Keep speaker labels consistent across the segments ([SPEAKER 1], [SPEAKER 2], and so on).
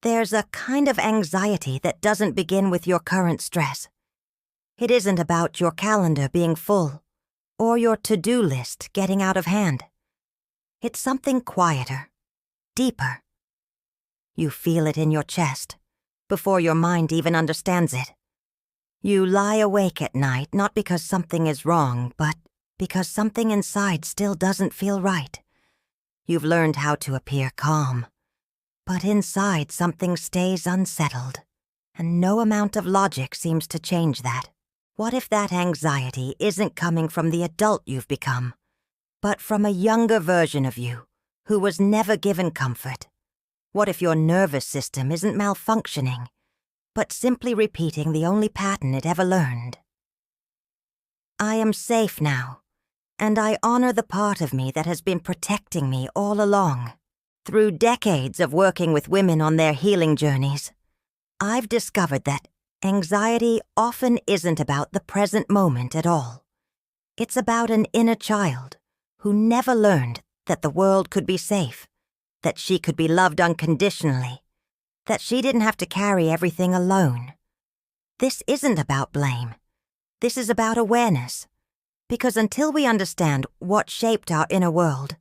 [SPEAKER 1] There's a kind of anxiety that doesn't begin with your current stress. It isn't about your calendar being full or your to-do list getting out of hand. It's something quieter, deeper. You feel it in your chest before your mind even understands it. You lie awake at night not because something is wrong, but because something inside still doesn't feel right. You've learned how to appear calm, but inside something stays unsettled, and no amount of logic seems to change that. What if that anxiety isn't coming from the adult you've become, but from a younger version of you who was never given comfort? What if your nervous system isn't malfunctioning, but simply repeating the only pattern it ever learned? I am safe now, and I honor the part of me that has been protecting me all along. Through decades of working with women on their healing journeys, I've discovered that anxiety often isn't about the present moment at all. It's about an inner child who never learned that the world could be safe, that she could be loved unconditionally, that she didn't have to carry everything alone. This isn't about blame. This is about awareness. Because until we understand what shaped our inner world,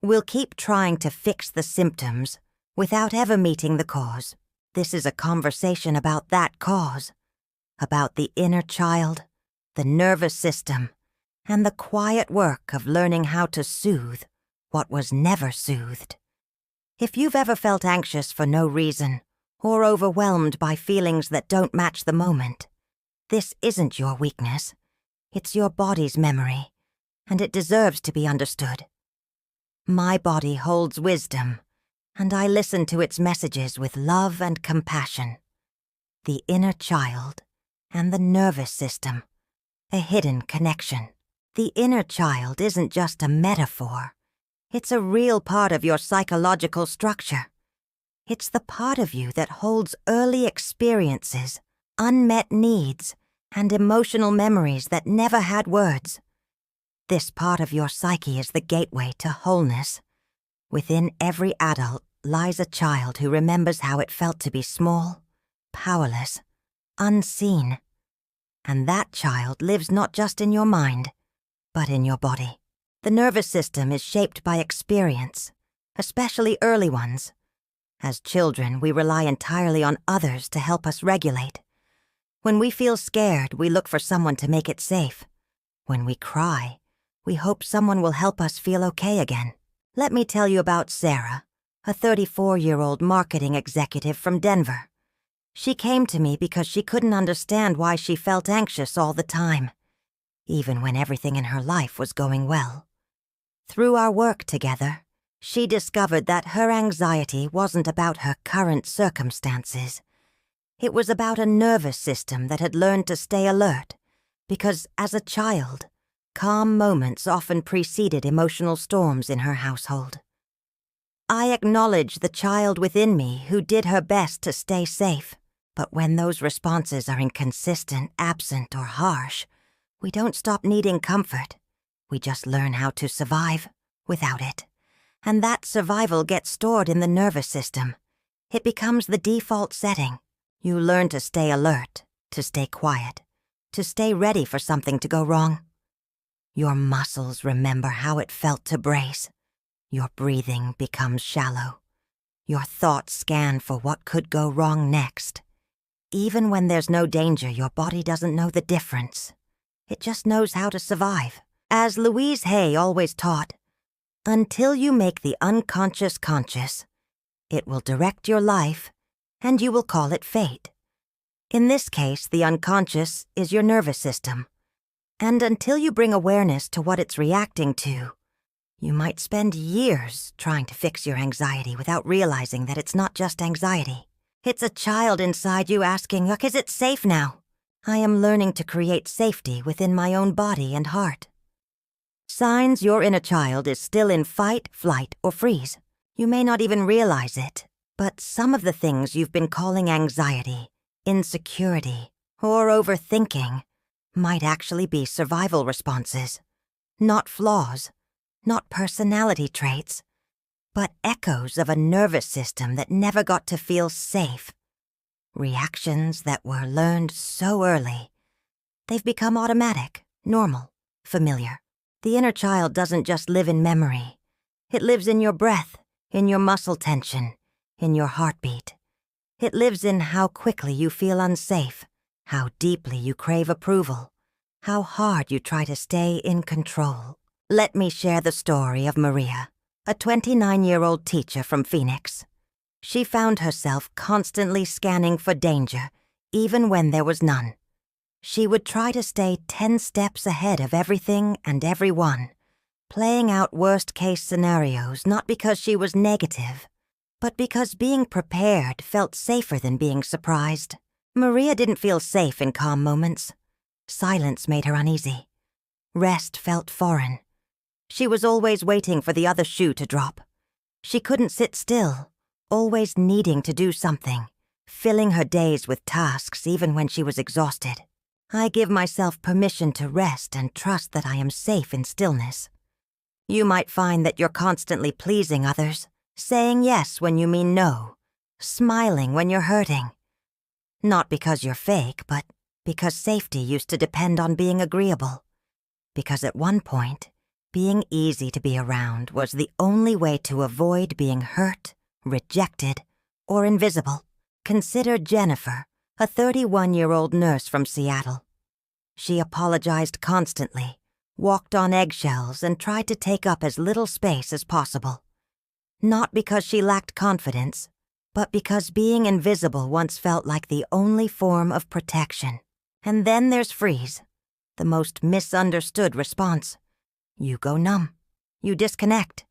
[SPEAKER 1] we'll keep trying to fix the symptoms without ever meeting the cause. This is a conversation about that cause, about the inner child, the nervous system, and the quiet work of learning how to soothe what was never soothed. If you've ever felt anxious for no reason, or overwhelmed by feelings that don't match the moment, this isn't your weakness. It's your body's memory, and it deserves to be understood. My body holds wisdom, and I listen to its messages with love and compassion. The inner child and the nervous system, a hidden connection. The inner child isn't just a metaphor. It's a real part of your psychological structure. It's the part of you that holds early experiences, unmet needs, and emotional memories that never had words. This part of your psyche is the gateway to wholeness. Within every adult lies a child who remembers how it felt to be small, powerless, unseen. And that child lives not just in your mind, but in your body. The nervous system is shaped by experience, especially early ones. As children, we rely entirely on others to help us regulate. When we feel scared, we look for someone to make it safe. When we cry, we hope someone will help us feel okay again. Let me tell you about Sarah, a 34-year-old marketing executive from Denver. She came to me because she couldn't understand why she felt anxious all the time, even when everything in her life was going well. Through our work together, she discovered that her anxiety wasn't about her current circumstances. It was about a nervous system that had learned to stay alert, because as a child, calm moments often preceded emotional storms in her household. I acknowledge the child within me who did her best to stay safe, but when those responses are inconsistent, absent, or harsh, we don't stop needing comfort. We just learn how to survive without it. And that survival gets stored in the nervous system. It becomes the default setting. You learn to stay alert, to stay quiet, to stay ready for something to go wrong. Your muscles remember how it felt to brace. Your breathing becomes shallow. Your thoughts scan for what could go wrong next. Even when there's no danger, your body doesn't know the difference. It just knows how to survive. As Louise Hay always taught, until you make the unconscious conscious, it will direct your life, and you will call it fate. In this case, the unconscious is your nervous system. And until you bring awareness to what it's reacting to, you might spend years trying to fix your anxiety without realizing that it's not just anxiety. It's a child inside you asking, "Look, is it safe now?" I am learning to create safety within my own body and heart. Signs your inner child is still in fight, flight, or freeze. You may not even realize it, but some of the things you've been calling anxiety, insecurity, or overthinking might actually be survival responses, not flaws, not personality traits, but echoes of a nervous system that never got to feel safe. Reactions that were learned so early. They've become automatic, normal, familiar. The inner child doesn't just live in memory. It lives in your breath, in your muscle tension, in your heartbeat. It lives in how quickly you feel unsafe, how deeply you crave approval, how hard you try to stay in control. Let me share the story of Maria, a 29-year-old teacher from Phoenix. She found herself constantly scanning for danger, even when there was none. She would try to stay 10 steps ahead of everything and everyone, playing out worst-case scenarios not because she was negative, but because being prepared felt safer than being surprised. Maria didn't feel safe in calm moments. Silence made her uneasy. Rest felt foreign. She was always waiting for the other shoe to drop. She couldn't sit still, always needing to do something, filling her days with tasks even when she was exhausted. I give myself permission to rest and trust that I am safe in stillness. You might find that you're constantly pleasing others, saying yes when you mean no, smiling when you're hurting. Not because you're fake, but because safety used to depend on being agreeable. Because at one point, being easy to be around was the only way to avoid being hurt, rejected, or invisible. Consider Jennifer, a 31-year-old nurse from Seattle. She apologized constantly, walked on eggshells, and tried to take up as little space as possible. Not because she lacked confidence, but because being invisible once felt like the only form of protection. And then there's freeze, the most misunderstood response. You go numb. You disconnect.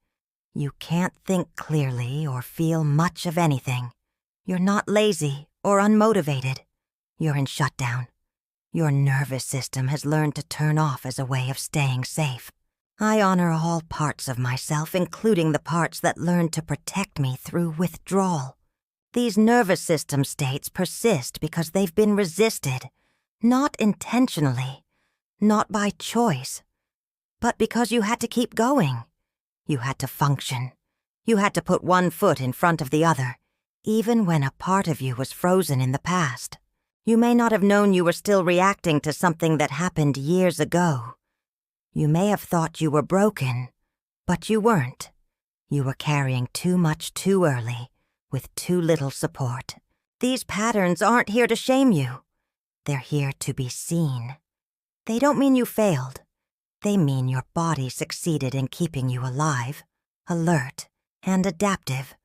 [SPEAKER 1] You can't think clearly or feel much of anything. You're not lazy or unmotivated. You're in shutdown. Your nervous system has learned to turn off as a way of staying safe. I honor all parts of myself, including the parts that learned to protect me through withdrawal. These nervous system states persist because they've been resisted, not intentionally, not by choice, but because you had to keep going. You had to function. You had to put one foot in front of the other, even when a part of you was frozen in the past. You may not have known you were still reacting to something that happened years ago. You may have thought you were broken, but you weren't. You were carrying too much too early, with too little support. These patterns aren't here to shame you. They're here to be seen. They don't mean you failed. They mean your body succeeded in keeping you alive, alert, and adaptive.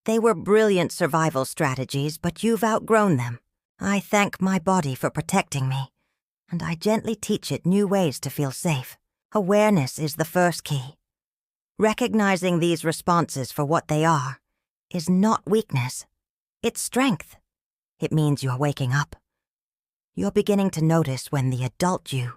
[SPEAKER 1] They were brilliant survival strategies, but you've outgrown them. I thank my body for protecting me, and I gently teach it new ways to feel safe. Awareness is the first key. Recognizing these responses for what they are is not weakness. It's strength. It means you're waking up. You're beginning to notice when the adult you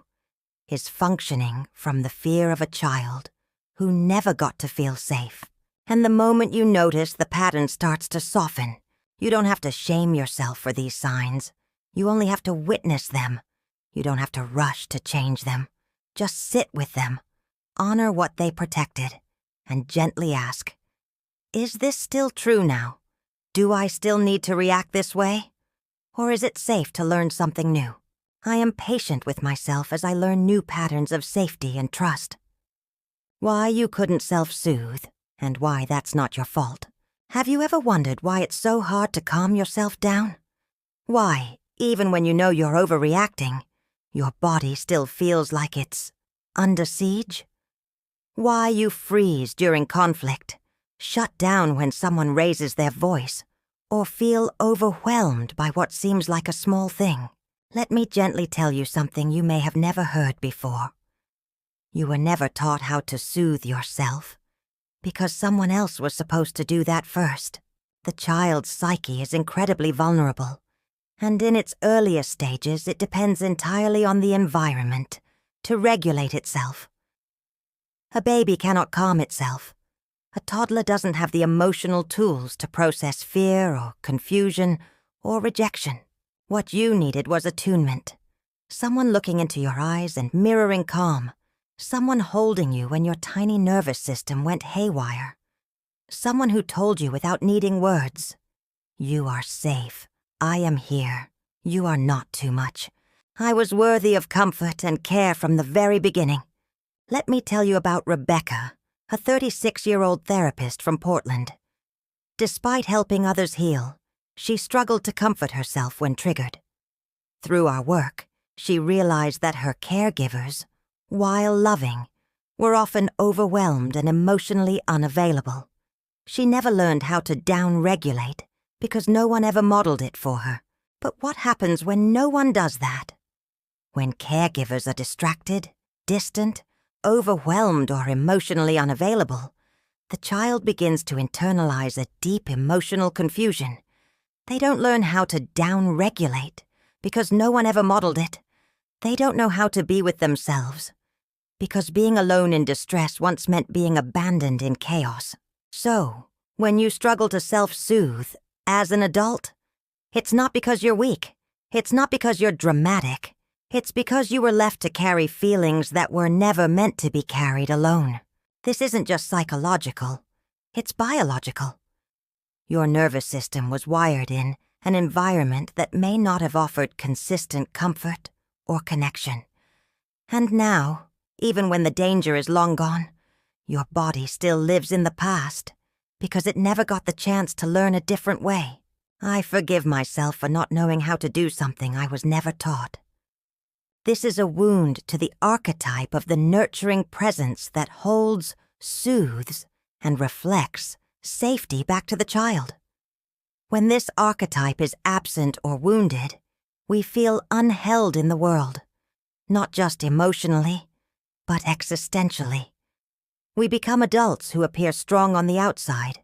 [SPEAKER 1] is functioning from the fear of a child who never got to feel safe. And the moment you notice, the pattern starts to soften. You don't have to shame yourself for these signs. You only have to witness them. You don't have to rush to change them. Just sit with them. Honor what they protected, and gently ask, is this still true now? Do I still need to react this way? Or is it safe to learn something new? I am patient with myself as I learn new patterns of safety and trust. Why you couldn't self-soothe, and why that's not your fault. Have you ever wondered why it's so hard to calm yourself down? Why, even when you know you're overreacting, your body still feels like it's under siege? Why you freeze during conflict, shut down when someone raises their voice, or feel overwhelmed by what seems like a small thing? Let me gently tell you something you may have never heard before. You were never taught how to soothe yourself, because someone else was supposed to do that first. The child's psyche is incredibly vulnerable, and in its earliest stages it depends entirely on the environment to regulate itself. A baby cannot calm itself. A toddler doesn't have the emotional tools to process fear or confusion or rejection. What you needed was attunement. Someone looking into your eyes and mirroring calm. Someone holding you when your tiny nervous system went haywire. Someone who told you without needing words, "You are safe. I am here. You are not too much. I was worthy of comfort and care from the very beginning." Let me tell you about Rebecca, a 36-year-old therapist from Portland. Despite helping others heal, she struggled to comfort herself when triggered. Through our work, she realized that her caregivers, while loving, were often overwhelmed and emotionally unavailable. She never learned how to down-regulate because no one ever modeled it for her. But what happens when no one does that? When caregivers are distracted, distant, overwhelmed, or emotionally unavailable, the child begins to internalize a deep emotional confusion. They don't learn how to down-regulate because no one ever modeled it. They don't know how to be with themselves because being alone in distress once meant being abandoned in chaos. So, when you struggle to self-soothe as an adult, it's not because you're weak. It's not because you're dramatic. It's because you were left to carry feelings that were never meant to be carried alone. This isn't just psychological. It's biological. Your nervous system was wired in an environment that may not have offered consistent comfort or connection. And now, even when the danger is long gone, your body still lives in the past because it never got the chance to learn a different way. I forgive myself for not knowing how to do something I was never taught. This is a wound to the archetype of the nurturing presence that holds, soothes, and reflects safety back to the child. When this archetype is absent or wounded, we feel unheld in the world, not just emotionally, but existentially. We become adults who appear strong on the outside,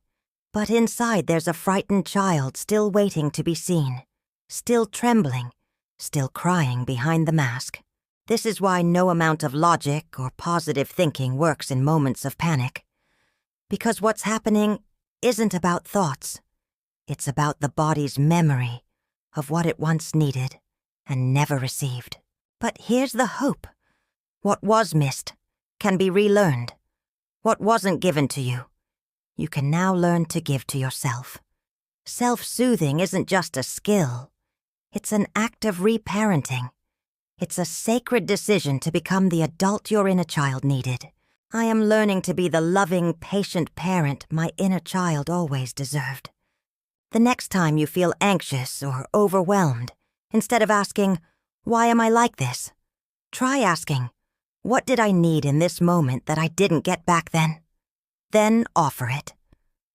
[SPEAKER 1] but inside there's a frightened child still waiting to be seen, still trembling, still crying behind the mask. This is why no amount of logic or positive thinking works in moments of panic. Because what's happening isn't about thoughts. It's about the body's memory of what it once needed and never received. But here's the hope. What was missed can be relearned. What wasn't given to you, you can now learn to give to yourself. Self-soothing isn't just a skill. It's an act of reparenting. It's a sacred decision to become the adult your inner child needed. I am learning to be the loving, patient parent my inner child always deserved. The next time you feel anxious or overwhelmed, instead of asking, "Why am I like this?" try asking, "What did I need in this moment that I didn't get back then?" Then offer it.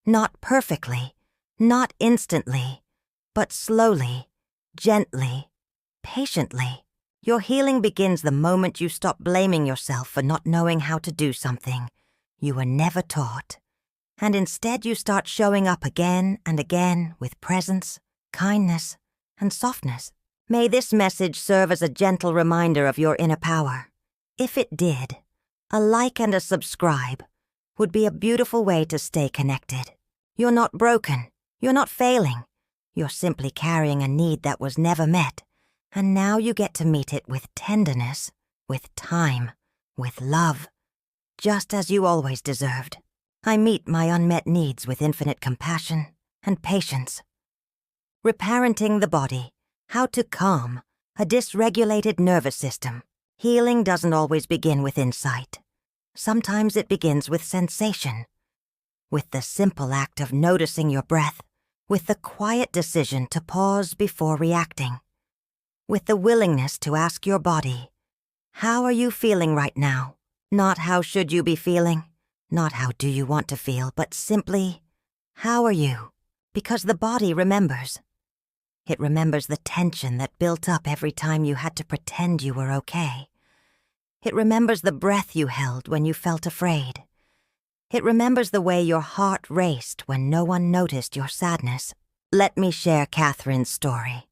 [SPEAKER 1] Not perfectly, not instantly, but slowly, gently, patiently. Your healing begins the moment you stop blaming yourself for not knowing how to do something you were never taught, and instead you start showing up again and again with presence, kindness, and softness. May this message serve as a gentle reminder of your inner power. If it did, a like and a subscribe would be a beautiful way to stay connected. You're not broken. You're not failing. You're simply carrying a need that was never met, and now you get to meet it with tenderness, with time, with love, just as you always deserved. I meet my unmet needs with infinite compassion and patience. Reparenting the body, how to calm a dysregulated nervous system. Healing doesn't always begin with insight. Sometimes it begins with sensation, with the simple act of noticing your breath, with the quiet decision to pause before reacting, with the willingness to ask your body, "How are you feeling right now?" Not how should you be feeling, not how do you want to feel, but simply, how are you? Because the body remembers. It remembers the tension that built up every time you had to pretend you were okay. It remembers the breath you held when you felt afraid. It remembers the way your heart raced when no one noticed your sadness. Let me share Catherine's story.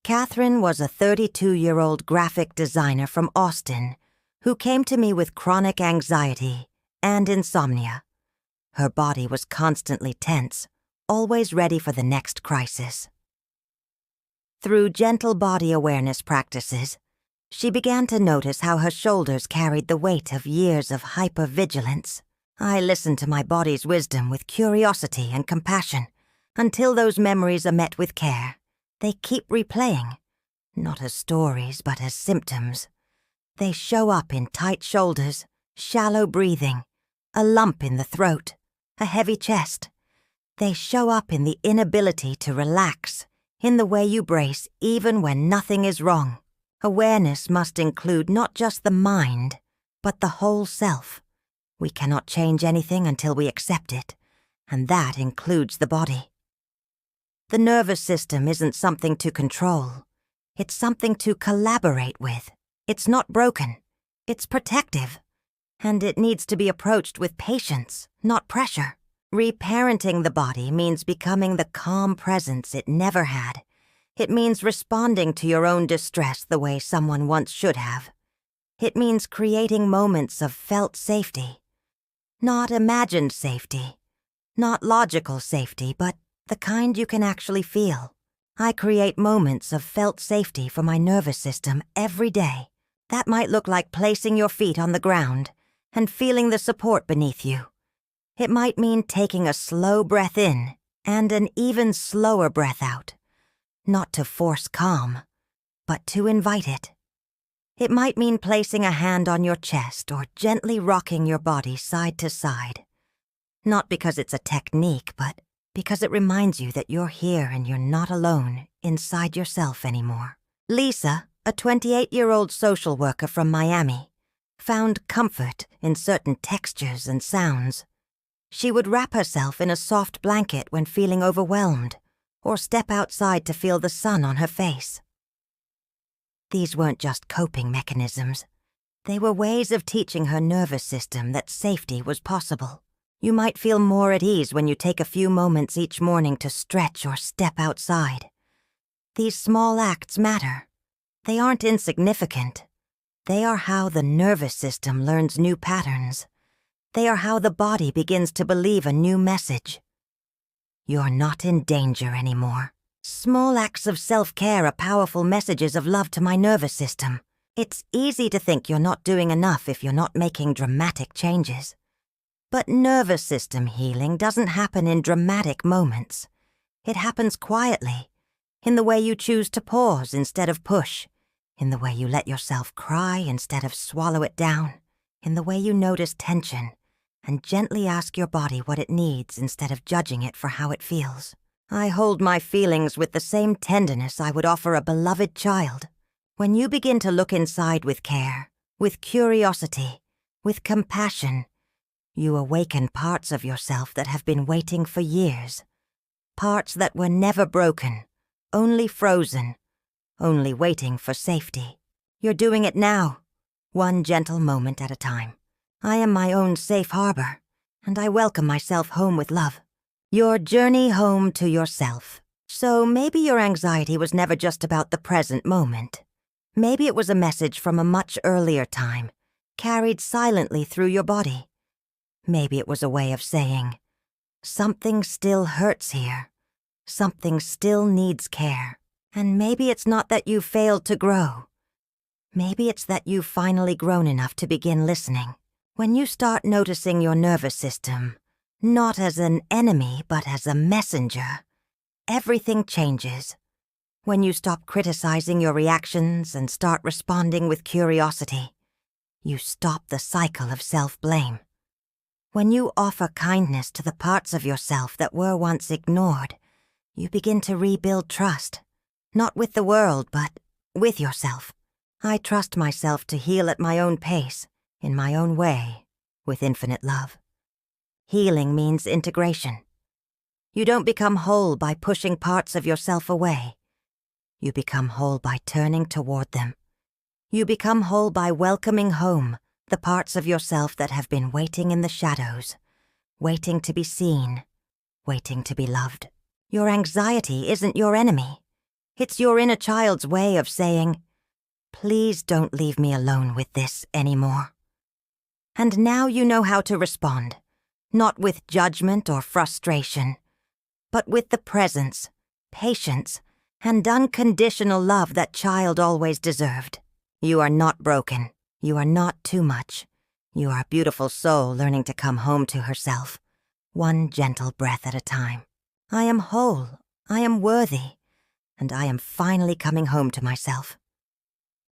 [SPEAKER 1] Catherine was a 32-year-old graphic designer from Austin who came to me with chronic anxiety and insomnia. Her body was constantly tense, always ready for the next crisis. Through gentle body awareness practices, she began to notice how her shoulders carried the weight of years of hypervigilance, I listen to my body's wisdom with curiosity and compassion until those memories are met with care. They keep replaying, not as stories but as symptoms. They show up in tight shoulders, shallow breathing, a lump in the throat, a heavy chest. They show up in the inability to relax, in the way you brace even when nothing is wrong. Awareness must include not just the mind, but the whole self. We cannot change anything until we accept it, and that includes the body. The nervous system isn't something to control. It's something to collaborate with. It's not broken. It's protective. And it needs to be approached with patience, not pressure. Reparenting the body means becoming the calm presence it never had. It means responding to your own distress the way someone once should have. It means creating moments of felt safety. Not imagined safety. Not logical safety, but the kind you can actually feel. I create moments of felt safety for my nervous system every day. That might look like placing your feet on the ground and feeling the support beneath you. It might mean taking a slow breath in and an even slower breath out. Not to force calm, but to invite it. It might mean placing a hand on your chest or gently rocking your body side to side. Not because it's a technique, but because it reminds you that you're here and you're not alone inside yourself anymore. Lisa, a 28-year-old social worker from Miami, found comfort in certain textures and sounds. She would wrap herself in a soft blanket when feeling overwhelmed, or step outside to feel the sun on her face. These weren't just coping mechanisms. They were ways of teaching her nervous system that safety was possible. You might feel more at ease when you take a few moments each morning to stretch or step outside. These small acts matter. They aren't insignificant. They are how the nervous system learns new patterns. They are how the body begins to believe a new message. You're not in danger anymore. Small acts of self-care are powerful messages of love to my nervous system. It's easy to think you're not doing enough if you're not making dramatic changes. But nervous system healing doesn't happen in dramatic moments. It happens quietly, in the way you choose to pause instead of push, in the way you let yourself cry instead of swallow it down, in the way you notice tension and gently ask your body what it needs instead of judging it for how it feels. I hold my feelings with the same tenderness I would offer a beloved child. When you begin to look inside with care, with curiosity, with compassion, you awaken parts of yourself that have been waiting for years. Parts that were never broken, only frozen, only waiting for safety. You're doing it now, one gentle moment at a time. I am my own safe harbor, and I welcome myself home with love. Your journey home to yourself. So maybe your anxiety was never just about the present moment. Maybe it was a message from a much earlier time, carried silently through your body. Maybe it was a way of saying, something still hurts here. Something still needs care. And maybe it's not that you failed to grow. Maybe it's that you've finally grown enough to begin listening. When you start noticing your nervous system, not as an enemy but as a messenger, everything changes. When you stop criticizing your reactions and start responding with curiosity, you stop the cycle of self-blame. When you offer kindness to the parts of yourself that were once ignored, you begin to rebuild trust, not with the world, but with yourself. I trust myself to heal at my own pace, in my own way, with infinite love. Healing means integration. You don't become whole by pushing parts of yourself away. You become whole by turning toward them. You become whole by welcoming home the parts of yourself that have been waiting in the shadows, waiting to be seen, waiting to be loved. Your anxiety isn't your enemy. It's your inner child's way of saying, please don't leave me alone with this anymore. And now you know how to respond, not with judgment or frustration, but with the presence, patience, and unconditional love that child always deserved. You are not broken. You are not too much. You are a beautiful soul learning to come home to herself, one gentle breath at a time. I am whole, I am worthy, and I am finally coming home to myself.